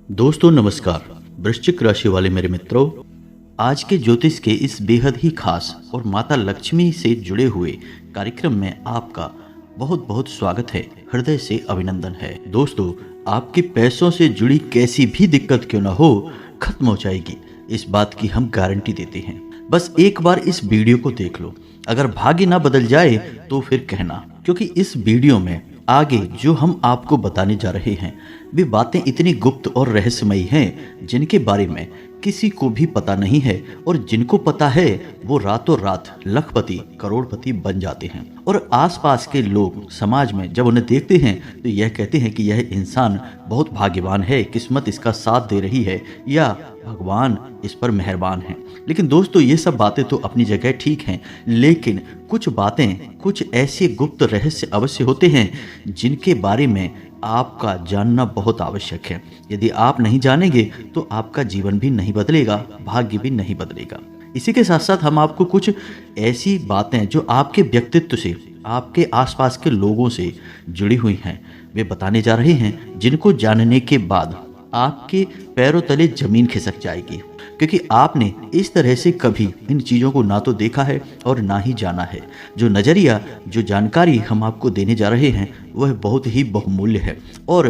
दोस्तों नमस्कार। वृश्चिक राशि वाले मेरे मित्रों, आज के ज्योतिष के इस बेहद ही खास और माता लक्ष्मी से जुड़े हुए कार्यक्रम में आपका बहुत बहुत स्वागत है। हृदय से अभिनंदन है। दोस्तों, आपके पैसों से जुड़ी कैसी भी दिक्कत क्यों ना हो, खत्म हो जाएगी, इस बात की हम गारंटी देते हैं। बस एक बार इस वीडियो को देख लो। अगर भाग्य ना बदल जाए तो फिर कहना, क्योंकि इस वीडियो में आगे जो हम आपको बताने जा रहे हैं वे बातें इतनी गुप्त और रहस्यमयी हैं जिनके बारे में किसी को भी पता नहीं है, और जिनको पता है वो रातों रात लखपति करोड़पति बन जाते हैं। और आसपास के लोग समाज में जब उन्हें देखते हैं तो यह कहते हैं कि यह इंसान बहुत भाग्यवान है, किस्मत इसका साथ दे रही है या भगवान इस पर मेहरबान है। लेकिन दोस्तों, ये सब बातें तो अपनी जगह ठीक हैं, लेकिन कुछ बातें, कुछ ऐसे गुप्त रहस्य अवश्य होते हैं जिनके बारे में आपका जानना बहुत आवश्यक है। यदि आप नहीं जानेंगे तो आपका जीवन भी नहीं बदलेगा, भाग्य भी नहीं बदलेगा। इसी के साथ साथ हम आपको कुछ ऐसी बातें जो आपके व्यक्तित्व से, आपके आसपास के लोगों से जुड़ी हुई हैं, वे बताने जा रहे हैं, जिनको जानने के बाद आपके पैरों तले जमीन खिसक जाएगी, क्योंकि आपने इस तरह से कभी इन चीज़ों को ना तो देखा है और ना ही जाना है। जो नज़रिया, जो जानकारी हम आपको देने जा रहे हैं वह बहुत ही बहुमूल्य है और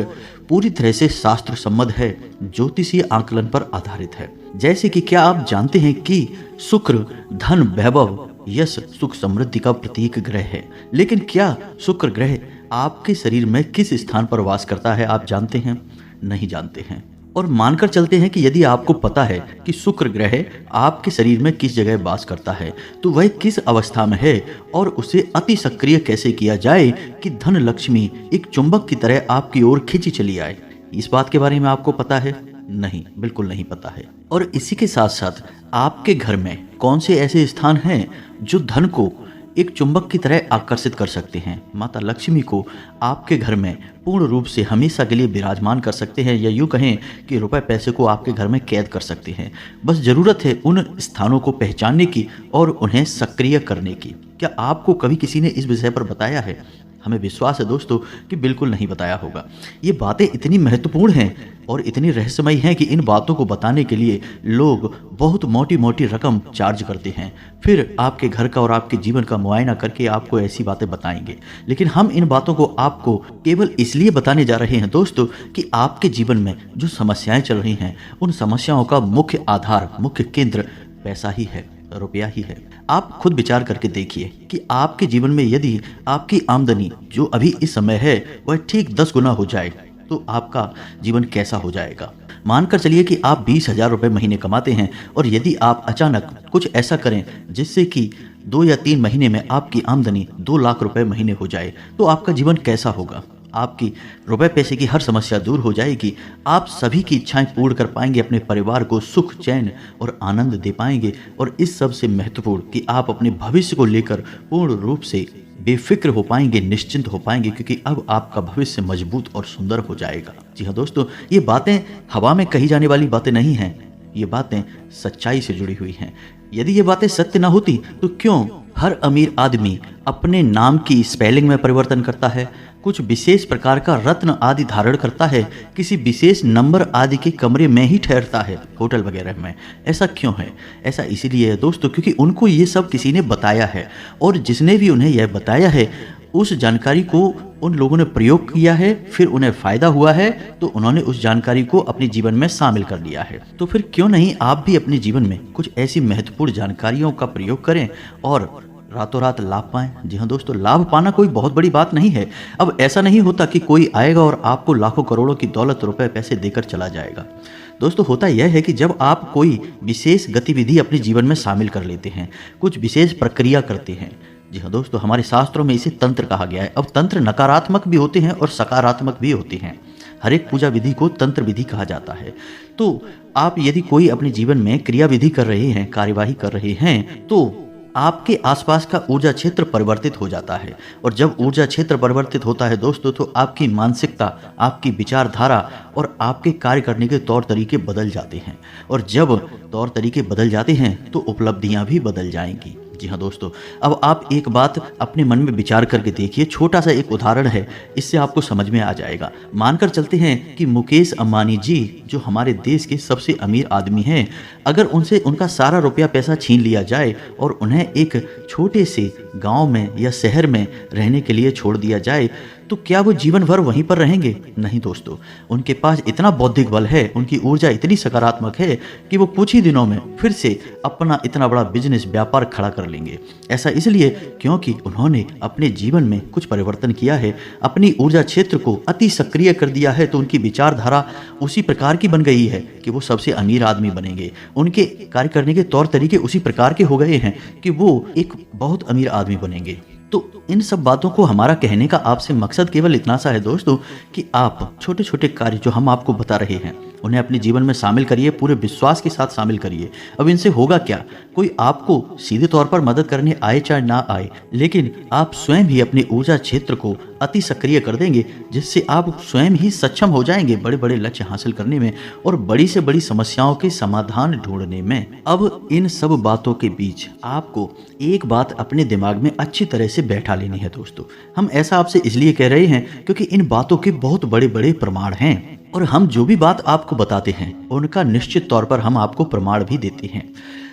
पूरी तरह से शास्त्र सम्मत है, ज्योतिषीय आकलन पर आधारित है। जैसे कि क्या आप जानते हैं कि शुक्र धन, वैभव, यश, सुख, समृद्धि का प्रतीक ग्रह है। लेकिन क्या शुक्र ग्रह आपके शरीर में किस स्थान पर वास करता है आप जानते हैं? नहीं जानते हैं। और मानकर चलते हैं कि यदि आपको पता है कि शुक्र ग्रह आपके शरीर में किस जगह वास करता है तो वह किस अवस्था में है और उसे अति सक्रिय कैसे किया जाए कि धन लक्ष्मी एक चुंबक की तरह आपकी ओर खींची चली आए, इस बात के बारे में आपको पता है? नहीं, बिल्कुल नहीं पता है। और इसी के साथ साथ आपके घर में कौन से ऐसे स्थान हैं जो धन को एक चुंबक की तरह आकर्षित कर सकते हैं, माता लक्ष्मी को आपके घर में पूर्ण रूप से हमेशा के लिए विराजमान कर सकते हैं, या यूँ कहें कि रुपए पैसे को आपके घर में कैद कर सकते हैं। बस ज़रूरत है उन स्थानों को पहचानने की और उन्हें सक्रिय करने की। क्या आपको कभी किसी ने इस विषय पर बताया है? हमें विश्वास है दोस्तों कि बिल्कुल नहीं बताया होगा। ये बातें इतनी महत्वपूर्ण हैं और इतनी रहस्यमयी हैं कि इन बातों को बताने के लिए लोग बहुत मोटी मोटी रकम चार्ज करते हैं, फिर आपके घर का और आपके जीवन का मुआयना करके आपको ऐसी बातें बताएंगे। लेकिन हम इन बातों को आपको केवल इसलिए बताने जा रहे हैं दोस्तों कि आपके जीवन में जो समस्याएं चल रही हैं उन समस्याओं का मुख्य आधार, मुख्य केंद्र पैसा ही है, रुपया ही है। आप खुद विचार करके देखिए कि आपके जीवन में यदि आपकी आमदनी जो अभी इस समय है वह ठीक 10 गुना हो जाए तो आपका जीवन कैसा हो जाएगा। मानकर चलिए कि आप 20,000 रुपये महीने कमाते हैं और यदि आप अचानक कुछ ऐसा करें जिससे कि 2 या 3 महीने में आपकी आमदनी 2 लाख रुपए महीने हो जाए तो आपका जीवन कैसा होगा। आपकी रुपए पैसे की हर समस्या दूर हो जाएगी, आप सभी की इच्छाएं पूर्ण कर पाएंगे, अपने परिवार को सुख, चैन और आनंद दे पाएंगे, और इस सब से महत्वपूर्ण कि आप अपने भविष्य को लेकर पूर्ण रूप से बेफिक्र हो पाएंगे, निश्चिंत हो पाएंगे, क्योंकि अब आपका भविष्य मजबूत और सुंदर हो जाएगा। जी हाँ दोस्तों, ये बातें हवा में कही जाने वाली बातें नहीं हैं, ये बातें सच्चाई से जुड़ी हुई हैं। यदि ये बातें सत्य ना होती तो क्यों हर अमीर आदमी अपने नाम की स्पेलिंग में परिवर्तन करता है, कुछ विशेष प्रकार का रत्न आदि धारण करता है, किसी विशेष नंबर आदि के कमरे में ही ठहरता है, होटल वगैरह में? ऐसा क्यों है? ऐसा इसीलिए है दोस्तों क्योंकि उनको ये सब किसी ने बताया है, और जिसने भी उन्हें यह बताया है उस जानकारी को उन लोगों ने प्रयोग किया है, फिर उन्हें फायदा हुआ है तो उन्होंने उस जानकारी को अपने जीवन में शामिल कर लिया है। तो फिर क्यों नहीं आप भी अपने जीवन में कुछ ऐसी महत्वपूर्ण जानकारियों का प्रयोग करें और रातों रात लाभ पाएं। जी हाँ दोस्तों, लाभ पाना कोई बहुत बड़ी बात नहीं है। अब ऐसा नहीं होता कि कोई आएगा और आपको लाखों करोड़ों की दौलत, रुपए, पैसे देकर चला जाएगा। दोस्तों, होता यह है कि जब आप कोई विशेष गतिविधि अपने जीवन में शामिल कर लेते हैं, कुछ विशेष प्रक्रिया करते हैं। जी हाँ दोस्तों, हमारे शास्त्रों में इसे तंत्र कहा गया है। अब तंत्र नकारात्मक भी होते हैं और सकारात्मक भी होते हैं। हर एक पूजा विधि को तंत्र विधि कहा जाता है। तो आप यदि कोई अपने जीवन में क्रिया विधि कर रहे हैं, कार्यवाही कर रहे हैं, तो आपके आसपास का ऊर्जा क्षेत्र परिवर्तित हो जाता है, और जब ऊर्जा क्षेत्र परिवर्तित होता है दोस्तों तो आपकी मानसिकता, आपकी विचारधारा और आपके कार्य करने के तौर तरीके बदल जाते हैं, और जब तौर तरीके बदल जाते हैं तो उपलब्धियां भी बदल जाएंगी। जी हाँ दोस्तों, अब आप एक बात अपने मन में विचार करके देखिए, छोटा सा एक उदाहरण है, इससे आपको समझ में आ जाएगा। मानकर चलते हैं कि मुकेश अंबानी जी जो हमारे देश के सबसे अमीर आदमी हैं, अगर उनसे उनका सारा रुपया पैसा छीन लिया जाए और उन्हें एक छोटे से गांव में या शहर में रहने के लिए छोड़ दिया जाए, तो क्या वो जीवन भर वहीं पर रहेंगे? नहीं दोस्तों, उनके पास इतना बौद्धिक बल है, उनकी ऊर्जा इतनी सकारात्मक है कि वो कुछ ही दिनों में फिर से अपना इतना बड़ा बिजनेस व्यापार खड़ा कर लेंगे। ऐसा इसलिए क्योंकि उन्होंने अपने जीवन में कुछ परिवर्तन किया है, अपनी ऊर्जा क्षेत्र को अति सक्रिय कर दिया है, तो उनकी विचारधारा उसी प्रकार की बन गई है कि वो सबसे अमीर आदमी बनेंगे। उनके कार्य करने के तौर तरीके उसी प्रकार के हो गए हैं कि वो एक बहुत अमीर आदमी बनेंगे। तो इन सब बातों को हमारा कहने का आपसे मकसद केवल इतना सा है दोस्तों कि आप छोटे छोटे कार्य जो हम आपको बता रहे हैं उन्हें अपने जीवन में शामिल करिए, पूरे विश्वास के साथ शामिल करिए। अब इनसे होगा क्या, कोई आपको सीधे तौर पर मदद करने आए चाहे ना आए, लेकिन आप स्वयं ही अपने ऊर्जा क्षेत्र को अति सक्रिय कर देंगे, जिससे आप स्वयं ही सक्षम हो जाएंगे बड़े बड़े लक्ष्य हासिल करने में और बड़ी से बड़ी समस्याओं के समाधान ढूंढने में। अब इन सब बातों के बीच आपको एक बात अपने दिमाग में अच्छी तरह से बैठा लेनी है दोस्तों। हम ऐसा आपसे इसलिए कह रहे हैं क्योंकि इन बातों के बहुत बड़े बड़े प्रमाण हैं और हम जो भी बात आपको बताते हैं उनका निश्चित तौर पर हम आपको प्रमाण भी देते हैं।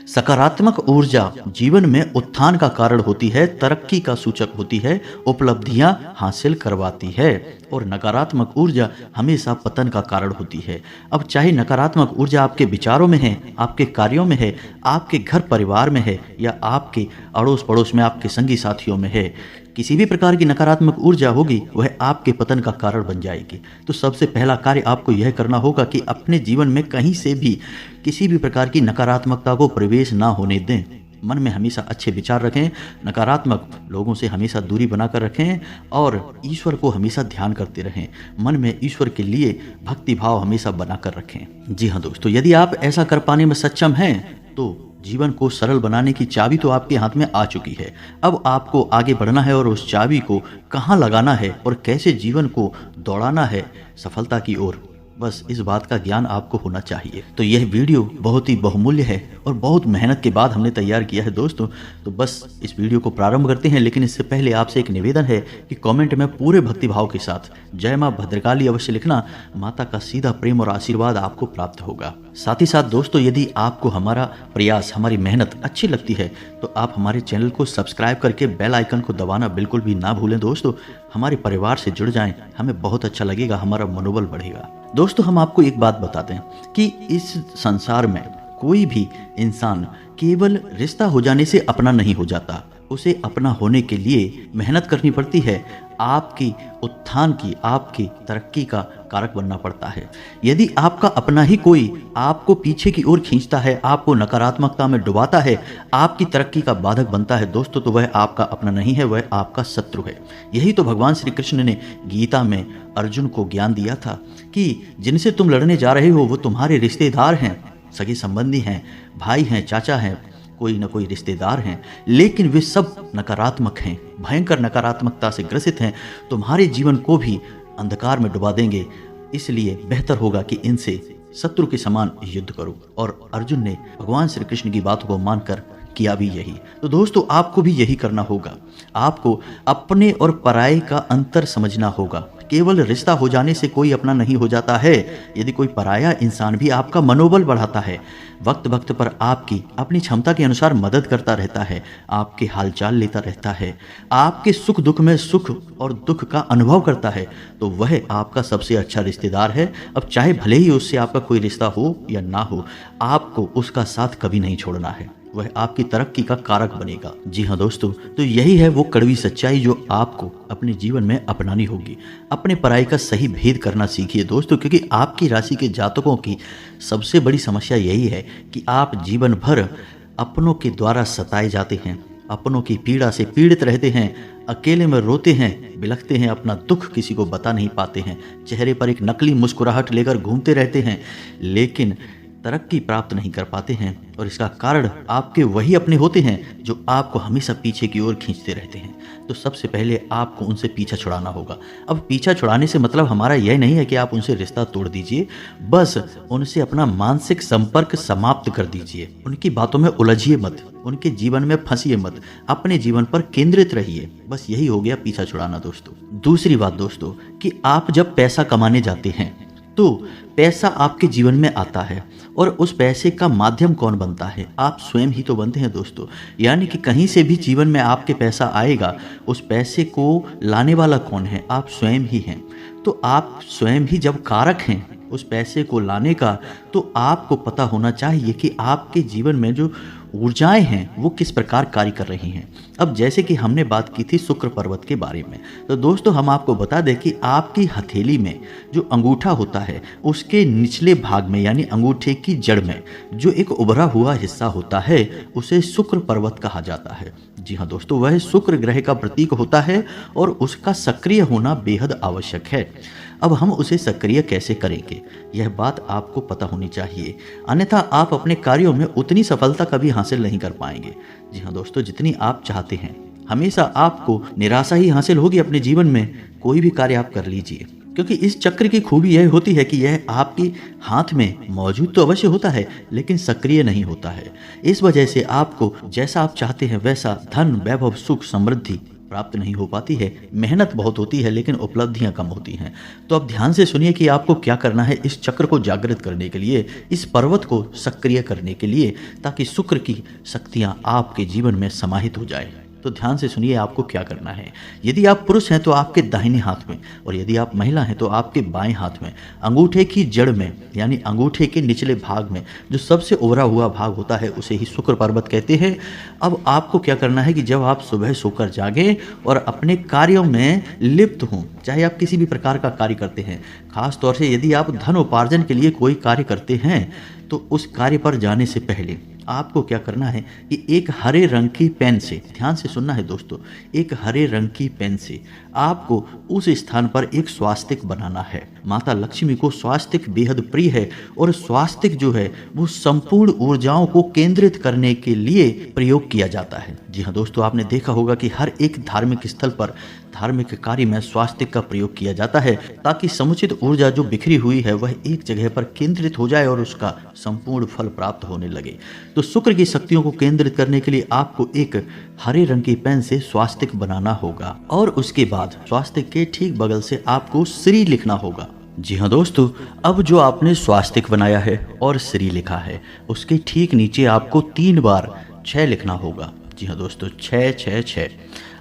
सकारात्मक ऊर्जा जीवन में उत्थान का कारण होती है, तरक्की का सूचक होती है, उपलब्धियां हासिल करवाती है, और नकारात्मक ऊर्जा हमेशा पतन का कारण होती है। अब चाहे नकारात्मक ऊर्जा आपके विचारों में है, आपके कार्यों में है, आपके घर परिवार में है या आपके अड़ोस पड़ोस में आपके संगी साथियों में है, किसी भी प्रकार की नकारात्मक ऊर्जा होगी वह आपके पतन का कारण बन जाएगी। तो सबसे पहला कार्य आपको यह करना होगा कि अपने जीवन में कहीं से भी किसी भी प्रकार की नकारात्मकता को प्रवेश ना होने दें। मन में हमेशा अच्छे विचार रखें, नकारात्मक लोगों से हमेशा दूरी बनाकर रखें और ईश्वर को हमेशा ध्यान करते रहें। मन में ईश्वर के लिए भक्ति भाव हमेशा बनाकर रखें। जी हाँ दोस्तों, यदि आप ऐसा कर पाने में सक्षम हैं तो जीवन को सरल बनाने की चाबी तो आपके हाथ में आ चुकी है। अब आपको आगे बढ़ना है और उस चाबी को कहाँ लगाना है और कैसे जीवन को दौड़ाना है सफलता की ओर, बस इस बात का ज्ञान आपको होना चाहिए। तो यह वीडियो बहुत ही बहुमूल्य है और बहुत मेहनत के बाद हमने तैयार किया है दोस्तों। तो बस इस वीडियो को प्रारंभ करते हैं, लेकिन इससे पहले आपसे एक निवेदन है कि कमेंट में पूरे भक्तिभाव के साथ जय मां भद्रकाली अवश्य लिखना। माता का सीधा प्रेम और आशीर्वाद आपको प्राप्त होगा। साथ ही साथ दोस्तों, यदि आपको हमारा प्रयास, हमारी मेहनत अच्छी लगती है तो आप हमारे चैनल को सब्सक्राइब करके बेल आइकन को दबाना बिल्कुल भी ना भूलें दोस्तों। हमारे परिवार से जुड़ जाएं, हमें बहुत अच्छा लगेगा, हमारा मनोबल बढ़ेगा। दोस्तों, हम आपको एक बात बताते हैं कि इस संसार में कोई भी इंसान केवल रिश्ता हो जाने से अपना नहीं हो जाता, उसे अपना होने के लिए मेहनत करनी पड़ती है, आपकी उत्थान की, आपकी तरक्की का कारक बनना पड़ता है। यदि आपका अपना ही कोई आपको पीछे की ओर खींचता है, आपको नकारात्मकता में डुबाता है, आपकी तरक्की का बाधक बनता है दोस्तों, तो वह आपका अपना नहीं है, वह आपका शत्रु है। यही तो भगवान श्री कृष्ण ने गीता में अर्जुन को ज्ञान दिया था कि जिनसे तुम लड़ने जा रहे हो वो तुम्हारे रिश्तेदार हैं, सगे संबंधी हैं, भाई हैं, चाचा हैं, कोई न कोई रिश्तेदार हैं, लेकिन वे सब नकारात्मक हैं, भयंकर नकारात्मकता से ग्रसित हैं, तुम्हारे जीवन को भी अंधकार में डुबा देंगे। इसलिए बेहतर होगा कि इनसे शत्रु के समान युद्ध करो। और अर्जुन ने भगवान श्री कृष्ण की बातों को मानकर किया भी यही। तो दोस्तों, आपको भी यही करना होगा। आपको अपने और पराये का अंतर समझना होगा। केवल रिश्ता हो जाने से कोई अपना नहीं हो जाता है। यदि कोई पराया इंसान भी आपका मनोबल बढ़ाता है, वक्त वक्त पर आपकी अपनी क्षमता के अनुसार मदद करता रहता है, आपके हालचाल लेता रहता है, आपके सुख दुख में सुख और दुख का अनुभव करता है, तो वह आपका सबसे अच्छा रिश्तेदार है। अब चाहे भले ही उससे आपका कोई रिश्ता हो या ना हो, आपको उसका साथ कभी नहीं छोड़ना है, वह आपकी तरक्की का कारक बनेगा। जी हाँ दोस्तों, तो यही है वो कड़वी सच्चाई जो आपको अपने जीवन में अपनानी होगी। अपने पराई का सही भेद करना सीखिए दोस्तों, क्योंकि आपकी राशि के जातकों की सबसे बड़ी समस्या यही है कि आप जीवन भर अपनों के द्वारा सताए जाते हैं, अपनों की पीड़ा से पीड़ित रहते हैं, अकेले में रोते हैं, बिलखते हैं, अपना दुख किसी को बता नहीं पाते हैं, चेहरे पर एक नकली मुस्कुराहट लेकर घूमते रहते हैं, लेकिन तरक्की प्राप्त नहीं कर पाते हैं, और इसका कारण आपके वही अपने होते हैं जो आपको हमेशा पीछे की ओर खींचते रहते हैं। तो सबसे पहले आपको उनसे पीछा छुड़ाना होगा। अब पीछा छुड़ाने से मतलब हमारा यह नहीं है कि आप उनसे रिश्ता तोड़ दीजिए, बस उनसे अपना मानसिक संपर्क समाप्त कर दीजिए। उनकी बातों में उलझिए मत, उनके जीवन में फंसिए मत, अपने जीवन पर केंद्रित रहिए। बस यही हो गया पीछा छुड़ाना दोस्तों। दूसरी बात दोस्तों कि आप जब पैसा कमाने जाते हैं तो पैसा आपके जीवन में आता है, और उस पैसे का माध्यम कौन बनता है? आप स्वयं ही तो बनते हैं दोस्तों। यानी कि कहीं से भी जीवन में आपके पैसा आएगा, उस पैसे को लाने वाला कौन है? आप स्वयं ही हैं। तो आप स्वयं ही जब कारक हैं उस पैसे को लाने का, तो आपको पता होना चाहिए कि आपके जीवन में जो ऊर्जाएं हैं वो किस प्रकार कार्य कर रही हैं। अब जैसे कि हमने बात की थी शुक्र पर्वत के बारे में, तो दोस्तों हम आपको बता दें कि आपकी हथेली में जो अंगूठा होता है उसके निचले भाग में, यानी अंगूठे की जड़ में जो एक उभरा हुआ हिस्सा होता है, उसे शुक्र पर्वत कहा जाता है। जी हाँ दोस्तों, वह शुक्र ग्रह का प्रतीक होता है और उसका सक्रिय होना बेहद आवश्यक है। अब हम उसे सक्रिय कैसे करेंगे, यह बात आपको पता होनी चाहिए, अन्यथा आप अपने कार्यों में उतनी सफलता कभी हासिल नहीं कर पाएंगे। जी हाँ दोस्तों, जितनी आप चाहते हैं हमेशा आपको निराशा ही हासिल होगी अपने जीवन में। कोई भी कार्य आप कर लीजिए, क्योंकि इस चक्र की खूबी यह होती है कि यह आपके हाथ में मौजूद तो अवश्य होता है लेकिन सक्रिय नहीं होता है। इस वजह से आपको जैसा आप चाहते हैं वैसा धन, वैभव, सुख, समृद्धि प्राप्त नहीं हो पाती है। मेहनत बहुत होती है लेकिन उपलब्धियां कम होती हैं। तो अब ध्यान से सुनिए कि आपको क्या करना है इस चक्र को जागृत करने के लिए, इस पर्वत को सक्रिय करने के लिए, ताकि शुक्र की शक्तियां आपके जीवन में समाहित हो जाए। तो ध्यान से सुनिए आपको क्या करना है। यदि आप पुरुष हैं तो आपके दाहिने हाथ में, और यदि आप महिला हैं तो आपके बाएं हाथ में अंगूठे की जड़ में, यानी अंगूठे के निचले भाग में जो सबसे उभरा हुआ भाग होता है उसे ही शुक्र पर्वत कहते हैं। अब आपको क्या करना है कि जब आप सुबह सोकर जागें और अपने कार्यों में लिप्त हों, चाहे आप किसी भी प्रकार का कार्य करते हैं, खास तौर से यदि आप धन उपार्जन के लिए कोई कार्य करते हैं, तो उस कार्य पर जाने से पहले आपको क्या करना है कि एक हरे रंग की पेन से, ध्यान से सुनना है दोस्तों, एक हरे रंग की पेन से आपको उस स्थान पर एक स्वास्तिक बनाना है। माता लक्ष्मी को स्वास्तिक बेहद प्रिय है, और स्वास्तिक जो है वो संपूर्ण ऊर्जाओं को केंद्रित करने के लिए प्रयोग किया जाता है। जी हाँ दोस्तों, आपने देखा होगा कि हर एक धार्मिक स्थल पर, धार्मिक कार्य में स्वास्तिक का प्रयोग किया जाता है, ताकि समुचित ऊर्जा जो बिखरी हुई है वह एक जगह पर केंद्रित हो जाए और उसका संपूर्ण फल प्राप्त होने लगे। तो शुक्र की शक्तियों को केंद्रित करने के लिए आपको एक हरे रंग की पेन से स्वास्तिक बनाना होगा, और उसके बाद स्वास्तिक के ठीक बगल से आपको श्री लिखना होगा। जी हाँ दोस्तों, अब जो आपने स्वास्तिक बनाया है और श्री लिखा है, उसके ठीक नीचे आपको 3 बार 6 लिखना होगा। जी हाँ दोस्तों, 6 6 6।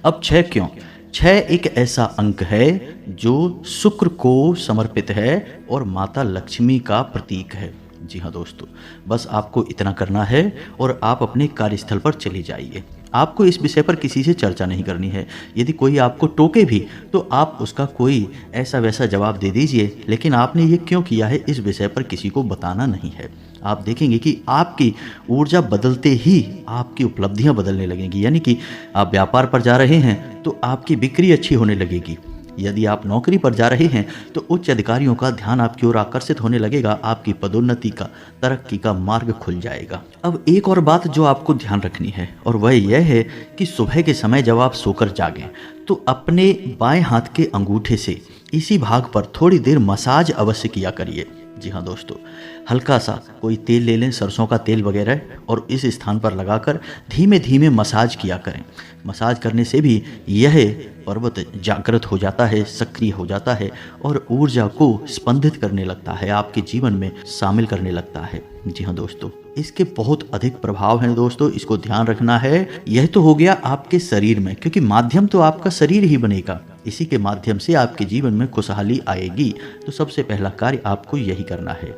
अब 6 क्यों? 6 एक ऐसा अंक है जो शुक्र को समर्पित है और माता लक्ष्मी का प्रतीक है। जी हाँ दोस्तों, बस आपको इतना करना है और आप अपने कार्यस्थल पर चले जाइए। आपको इस विषय पर किसी से चर्चा नहीं करनी है। यदि कोई आपको टोके भी तो आप उसका कोई ऐसा वैसा जवाब दे दीजिए, लेकिन आपने ये क्यों किया है इस विषय पर किसी को बताना नहीं है। आप देखेंगे कि आपकी ऊर्जा बदलते ही आपकी उपलब्धियां बदलने लगेंगी। यानी कि आप व्यापार पर जा रहे हैं तो आपकी बिक्री अच्छी होने लगेगी। यदि आप नौकरी पर जा रहे हैं तो उच्च अधिकारियों का ध्यान आपकी ओर आकर्षित होने लगेगा, आपकी पदोन्नति का, तरक्की का मार्ग खुल जाएगा। अब एक और बात जो आपको ध्यान रखनी है, और वह यह है कि सुबह के समय जब आप सोकर जागें तो अपने बाएं हाथ के अंगूठे से इसी भाग पर थोड़ी देर मसाज अवश्य किया करिए। जी हाँ दोस्तों, हल्का सा कोई तेल ले लें, सरसों का तेल वगैरह, और इस स्थान पर लगाकर धीमे धीमे मसाज किया करें। मसाज करने से भी यह पर्वत जागृत हो जाता है, सक्रिय हो जाता है और ऊर्जा को स्पंदित करने लगता है, आपके जीवन में शामिल करने लगता है। जी हाँ दोस्तों, इसके बहुत अधिक प्रभाव हैं दोस्तों, इसको ध्यान रखना है। यह तो हो गया आपके शरीर में, क्योंकि माध्यम तो आपका शरीर ही बनेगा, इसी के माध्यम से आपके जीवन में खुशहाली आएगी। तो सबसे पहला कार्य आपको यही करना है।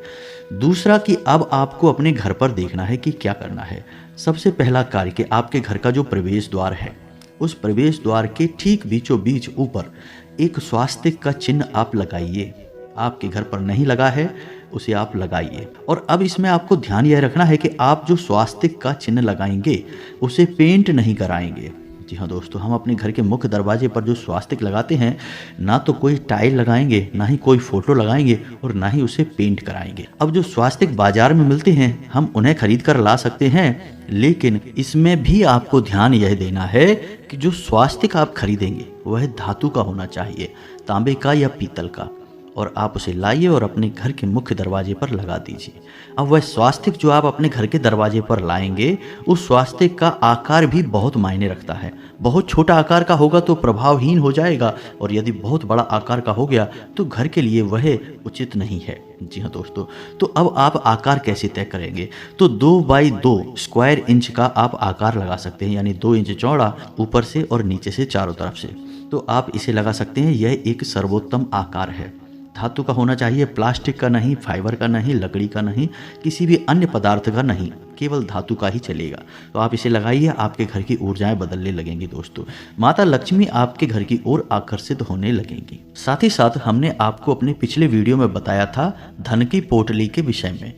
दूसरा कि अब आपको अपने घर पर देखना है कि क्या करना है। सबसे पहला कार्य कि आपके घर का जो प्रवेश द्वार है, उस प्रवेश द्वार के ठीक बीचों बीच ऊपर एक स्वास्तिक का चिन्ह आप लगाइए। आपके घर पर नहीं लगा है, उसे आप लगाइए। और अब इसमें आपको ध्यान यह रखना है कि आप जो स्वास्तिक का चिन्ह लगाएंगे उसे पेंट नहीं कराएंगे। जी हाँ दोस्तों, हम अपने घर के मुख्य दरवाजे पर जो स्वास्तिक लगाते हैं, ना तो कोई टाइल लगाएंगे, ना ही कोई फोटो लगाएंगे और ना ही उसे पेंट कराएंगे। अब जो स्वास्तिक बाजार में मिलते हैं हम उन्हें खरीद कर ला सकते हैं, लेकिन इसमें भी आपको ध्यान यह देना है कि जो स्वास्तिक आप खरीदेंगे वह धातु का होना चाहिए, तांबे का या पीतल का, और आप उसे लाइए और अपने घर के मुख्य दरवाजे पर लगा दीजिए। अब वह स्वास्तिक जो आप अपने घर के दरवाजे पर लाएंगे, उस स्वास्तिक का आकार भी बहुत मायने रखता है। बहुत छोटा आकार का होगा तो प्रभावहीन हो जाएगा, और यदि बहुत बड़ा आकार का हो गया तो घर के लिए वह उचित नहीं है। जी हाँ दोस्तों, तो अब आप आकार कैसे तय करेंगे? तो 2 बाई 2 स्क्वायर इंच का आप आकार लगा सकते हैं, यानी 2 इंच चौड़ा ऊपर से और नीचे से चारों तरफ से। तो आप इसे लगा सकते हैं। यह एक सर्वोत्तम आकार है। धातु का होना चाहिए, प्लास्टिक का नहीं, फाइबर का नहीं, लकड़ी का नहीं, किसी भी अन्य पदार्थ का नहीं, केवल धातु का ही चलेगा। तो आप इसे लगाइए, आपके घर की ऊर्जाएं बदलने लगेंगी दोस्तों। माता लक्ष्मी आपके घर की ओर आकर्षित होने लगेंगी। साथ ही साथ हमने आपको अपने पिछले वीडियो में बताया था धन की पोटली के विषय में,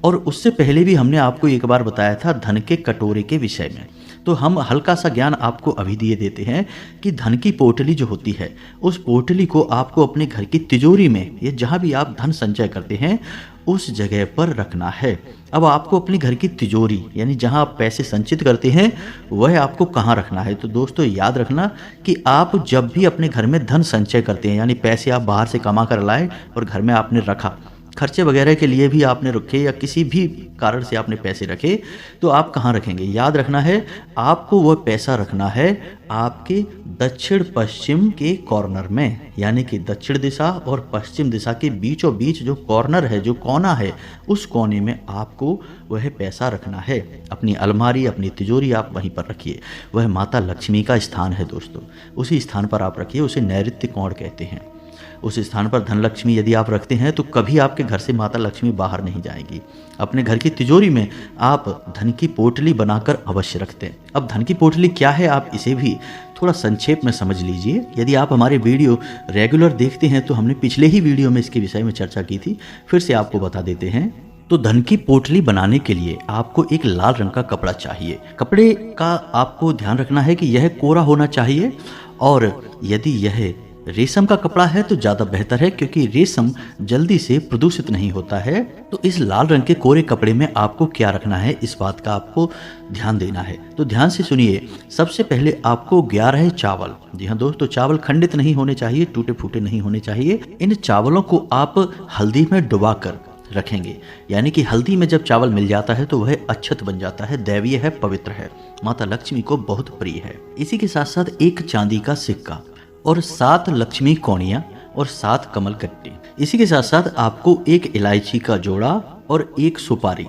और उससे पहले भी हमने आपको एक बार बताया था धन के कटोरे के विषय में। तो हम हल्का सा ज्ञान आपको अभी दिए देते हैं कि धन की पोटली जो होती है, उस पोटली को आपको अपने घर की तिजोरी में या जहाँ भी आप धन संचय करते हैं उस जगह पर रखना है। अब आपको अपने घर की तिजोरी यानी जहाँ आप पैसे संचित करते हैं वह आपको कहाँ रखना है? तो दोस्तों याद रखना कि आप जब भी अपने घर में धन संचय करते हैं, यानी पैसे आप बाहर से कमा कर लाए और घर में आपने रखा, खर्चे वगैरह के लिए भी आपने रखे या किसी भी कारण से आपने पैसे रखे, तो आप कहाँ रखेंगे? याद रखना है, आपको वह पैसा रखना है आपके दक्षिण पश्चिम के कॉर्नर में, यानी कि दक्षिण दिशा और पश्चिम दिशा के बीचों बीच जो कॉर्नर है, जो कोना है, उस कोने में आपको वह पैसा रखना है। अपनी अलमारी, अपनी तिजोरी आप वहीं पर रखिए। वह माता लक्ष्मी का स्थान है दोस्तों, उसी स्थान पर आप रखिए। उसे नैऋत्य कोण कहते हैं। उस स्थान पर धन लक्ष्मी यदि आप रखते हैं तो कभी आपके घर से माता लक्ष्मी बाहर नहीं जाएगी। अपने घर की तिजोरी में आप धन की पोटली बनाकर अवश्य रखते हैं। अब धन की पोटली क्या है, आप इसे भी थोड़ा संक्षेप में समझ लीजिए। यदि आप हमारे वीडियो रेगुलर देखते हैं तो हमने पिछले ही वीडियो में इसके विषय में चर्चा की थी, फिर से आपको बता देते हैं। तो धन की पोटली बनाने के लिए आपको एक लाल रंग का कपड़ा चाहिए। कपड़े का आपको ध्यान रखना है कि यह कोरा होना चाहिए, और यदि यह रेशम का कपड़ा है तो ज़्यादा बेहतर है, क्योंकि रेशम जल्दी से प्रदूषित नहीं होता है। तो इस लाल रंग के कोरे कपड़े में आपको क्या रखना है, इस बात का आपको ध्यान देना है। तो ध्यान से सुनिए। सबसे पहले आपको 11 चावल, जी हाँ दोस्तों, चावल खंडित नहीं होने चाहिए, टूटे फूटे नहीं होने चाहिए। इन चावलों को आप हल्दी में डुबाकर रखेंगे, यानी कि हल्दी में जब चावल मिल जाता है तो वह अक्षत बन जाता है, दैवीय है, पवित्र है, माता लक्ष्मी को बहुत प्रिय है। इसी के साथ साथ एक चांदी का सिक्का और 7 लक्ष्मी कौड़ियाँ और 7 कमल कट्टे। इसी के साथ साथ आपको एक इलायची का जोड़ा और एक सुपारी।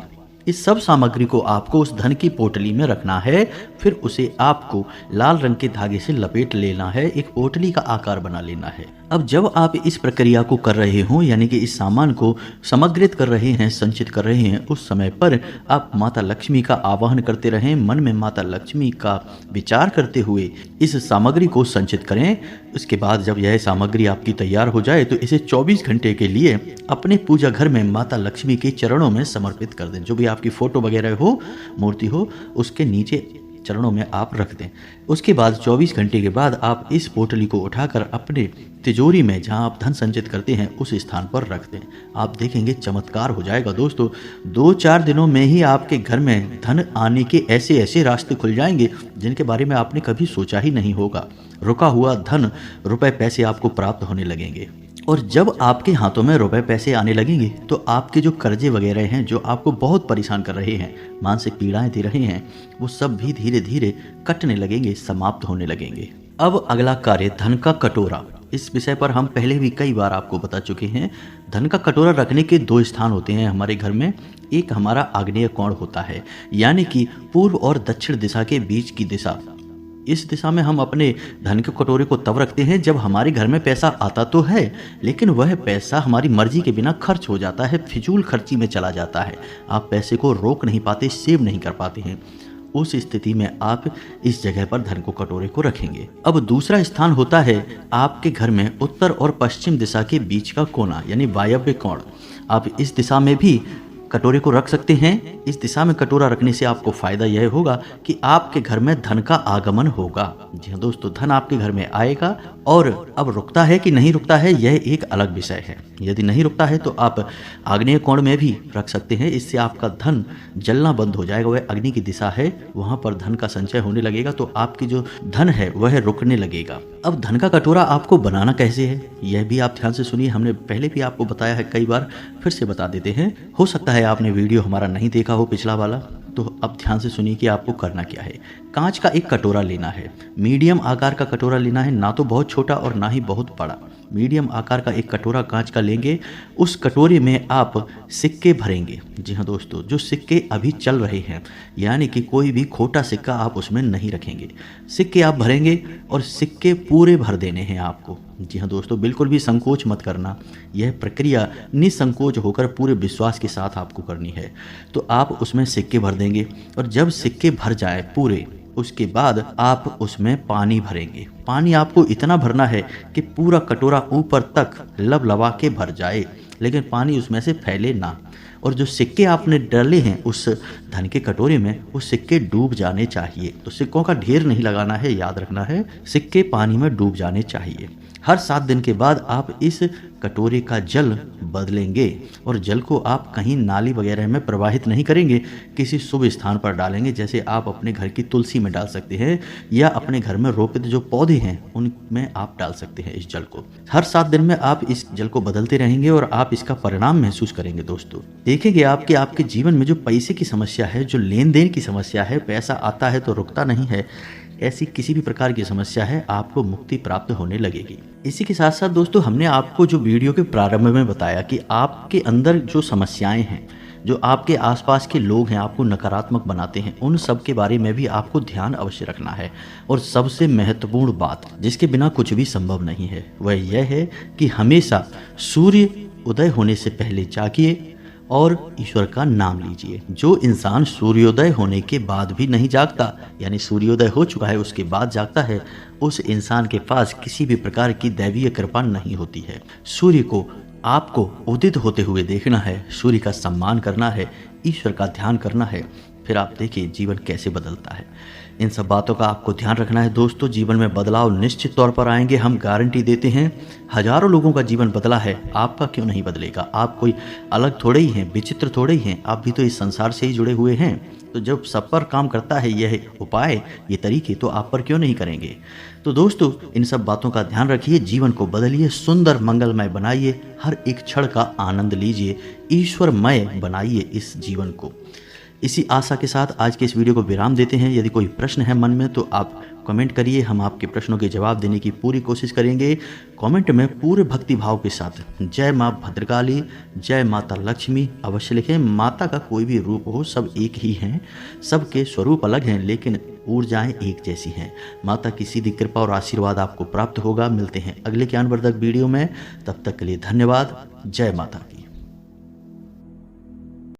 इस सब सामग्री को आपको उस धन की पोटली में रखना है। फिर उसे आपको लाल रंग के धागे से लपेट लेना है, एक पोटली का आकार बना लेना है। अब जब आप इस प्रक्रिया को कर रहे हो, यानी कि इस सामान को समग्रित कर रहे हैं, संचित कर रहे हैं, उस समय पर आप माता लक्ष्मी का आवाहन करते रहें। मन में माता लक्ष्मी का विचार करते हुए इस सामग्री को संचित करें। उसके बाद जब यह सामग्री आपकी तैयार हो जाए तो इसे 24 घंटे के लिए अपने पूजा घर में माता लक्ष्मी के चरणों में समर्पित कर दें। जो भी आपकी फोटो वगैरह हो, मूर्ति हो, उसके नीचे चरणों में आप रख दें। उसके बाद 24 घंटे के बाद आप इस पोटली को उठाकर अपने तिजोरी में, जहां आप धन संचित करते हैं, उस स्थान पर रख दें। आप देखेंगे चमत्कार हो जाएगा दोस्तों। 2-4 दिनों में ही आपके घर में धन आने के ऐसे ऐसे रास्ते खुल जाएंगे जिनके बारे में आपने कभी सोचा ही नहीं होगा। रुका हुआ धन, रुपए पैसे आपको प्राप्त होने लगेंगे। और जब आपके हाथों में रुपए पैसे आने लगेंगे तो आपके जो कर्जे वगैरह हैं, जो आपको बहुत परेशान कर रहे हैं, मानसिक पीड़ाएं दे रहे हैं, वो सब भी धीरे धीरे कटने लगेंगे, समाप्त होने लगेंगे। अब अगला कार्य, धन का कटोरा। इस विषय पर हम पहले भी कई बार आपको बता चुके हैं। धन का कटोरा रखने के 2 स्थान होते हैं हमारे घर में। एक हमारा आग्नेय कोण होता है, यानी कि पूर्व और दक्षिण दिशा के बीच की दिशा। इस दिशा में हम अपने धन के कटोरे को तब रखते हैं जब हमारे घर में पैसा आता तो है, लेकिन वह पैसा हमारी मर्जी के बिना खर्च हो जाता है, फिजूल खर्ची में चला जाता है। आप पैसे को रोक नहीं पाते, सेव नहीं कर पाते हैं। उस स्थिति में आप इस जगह पर धन को कटोरे को रखेंगे। अब दूसरा स्थान होता है आपके घर में उत्तर और पश्चिम दिशा के बीच का कोना, यानी वायव्य कोण। आप इस दिशा में भी कटोरे को रख सकते हैं। इस दिशा में कटोरा रखने से आपको फायदा यह होगा कि आपके घर में धन का आगमन होगा। जी हाँ दोस्तों, धन आपके घर में आएगा। और अब रुकता है कि नहीं रुकता है, यह एक अलग विषय है। यदि नहीं रुकता है तो आप आग्नेय कोण में भी रख सकते हैं। इससे आपका धन जलना बंद हो जाएगा। वह अग्नि की दिशा है, वहां पर धन का संचय होने लगेगा, तो आपकी जो धन है वह रुकने लगेगा। अब धन का कटोरा आपको बनाना कैसे है, यह भी आप ध्यान से सुनिए। हमने पहले भी आपको बताया है कई बार, फिर से बता देते हैं। हो सकता है आपने वीडियो हमारा नहीं देखा हो, पिछला वाला, तो अब ध्यान से सुनिए कि आपको करना क्या है। कांच का एक कटोरा लेना है, मीडियम आकार का कटोरा लेना है, ना तो बहुत छोटा और ना ही बहुत बड़ा। मीडियम आकार का एक कटोरा कांच का लेंगे। उस कटोरे में आप सिक्के भरेंगे। जी हाँ दोस्तों, जो सिक्के अभी चल रहे हैं, यानी कि कोई भी खोटा सिक्का आप उसमें नहीं रखेंगे। सिक्के आप भरेंगे और सिक्के पूरे भर देने हैं आपको। जी हाँ दोस्तों, बिल्कुल भी संकोच मत करना। यह प्रक्रिया निसंकोच होकर पूरे विश्वास के साथ आपको करनी है। तो आप उसमें सिक्के भर देंगे और जब सिक्के भर जाए पूरे, उसके बाद आप उसमें पानी भरेंगे। पानी आपको इतना भरना है कि पूरा कटोरा ऊपर तक लबलबा के भर जाए, लेकिन पानी उसमें से फैले ना। और जो सिक्के आपने डाले हैं उस धन के कटोरे में, वो सिक्के डूब जाने चाहिए। तो सिक्कों का ढेर नहीं लगाना है, याद रखना है, सिक्के पानी में डूब जाने चाहिए। हर 7 दिन के बाद आप इस कटोरे का जल बदलेंगे और जल को आप कहीं नाली वगैरह में प्रवाहित नहीं करेंगे, किसी शुभ स्थान पर डालेंगे। जैसे आप अपने घर की तुलसी में डाल सकते हैं या अपने घर में रोपित जो पौधे हैं उनमें आप डाल सकते हैं इस जल को। हर 7 दिन में आप इस जल को बदलते रहेंगे और आप इसका परिणाम महसूस करेंगे। दोस्तों देखेंगे आपके जीवन में जो पैसे की समस्या है, जो लेन देन की समस्या है, पैसा आता है तो रुकता नहीं है, ऐसी किसी भी प्रकार की समस्या है, आपको मुक्ति प्राप्त होने लगेगी। इसी के साथ साथ दोस्तों, हमने आपको जो वीडियो के प्रारंभ में बताया कि आपके अंदर जो समस्याएं हैं, जो आपके आसपास के लोग हैं आपको नकारात्मक बनाते हैं, उन सब के बारे में भी आपको ध्यान अवश्य रखना है। और सबसे महत्वपूर्ण बात, जिसके बिना कुछ भी संभव नहीं है, वह यह है कि हमेशा सूर्य उदय होने से पहले जागिए और ईश्वर का नाम लीजिए। जो इंसान सूर्योदय होने के बाद भी नहीं जागता, यानी सूर्योदय हो चुका है उसके बाद जागता है, उस इंसान के पास किसी भी प्रकार की दैवीय कृपा नहीं होती है। सूर्य को आपको उदित होते हुए देखना है, सूर्य का सम्मान करना है, ईश्वर का ध्यान करना है, फिर आप देखिए जीवन कैसे बदलता है। इन सब बातों का आपको ध्यान रखना है दोस्तों। जीवन में बदलाव निश्चित तौर पर आएंगे, हम गारंटी देते हैं। हजारों लोगों का जीवन बदला है, आपका क्यों नहीं बदलेगा? आप कोई अलग थोड़े ही हैं, विचित्र थोड़े ही हैं, आप भी तो इस संसार से ही जुड़े हुए हैं। तो जब सब पर काम करता है यह उपाय, ये तरीके, तो आप पर क्यों नहीं करेंगे? तो दोस्तों इन सब बातों का ध्यान रखिए, जीवन को बदलिए, सुंदर मंगलमय बनाइए, हर एक क्षण का आनंद लीजिए, ईश्वरमय बनाइए इस जीवन को। इसी आशा के साथ आज के इस वीडियो को विराम देते हैं। यदि कोई प्रश्न है मन में तो आप कमेंट करिए, हम आपके प्रश्नों के जवाब देने की पूरी कोशिश करेंगे। कमेंट में पूरे भक्ति भाव के साथ जय माँ भद्रकाली, जय माता लक्ष्मी अवश्य लिखें। माता का कोई भी रूप हो, सब एक ही हैं, सबके स्वरूप अलग हैं लेकिन ऊर्जाएं एक जैसी हैं। माता की सीधी कृपा और आशीर्वाद आपको प्राप्त होगा। मिलते हैं अगले ज्ञानवर्धक वीडियो में, तब तक के लिए धन्यवाद। जय माता की।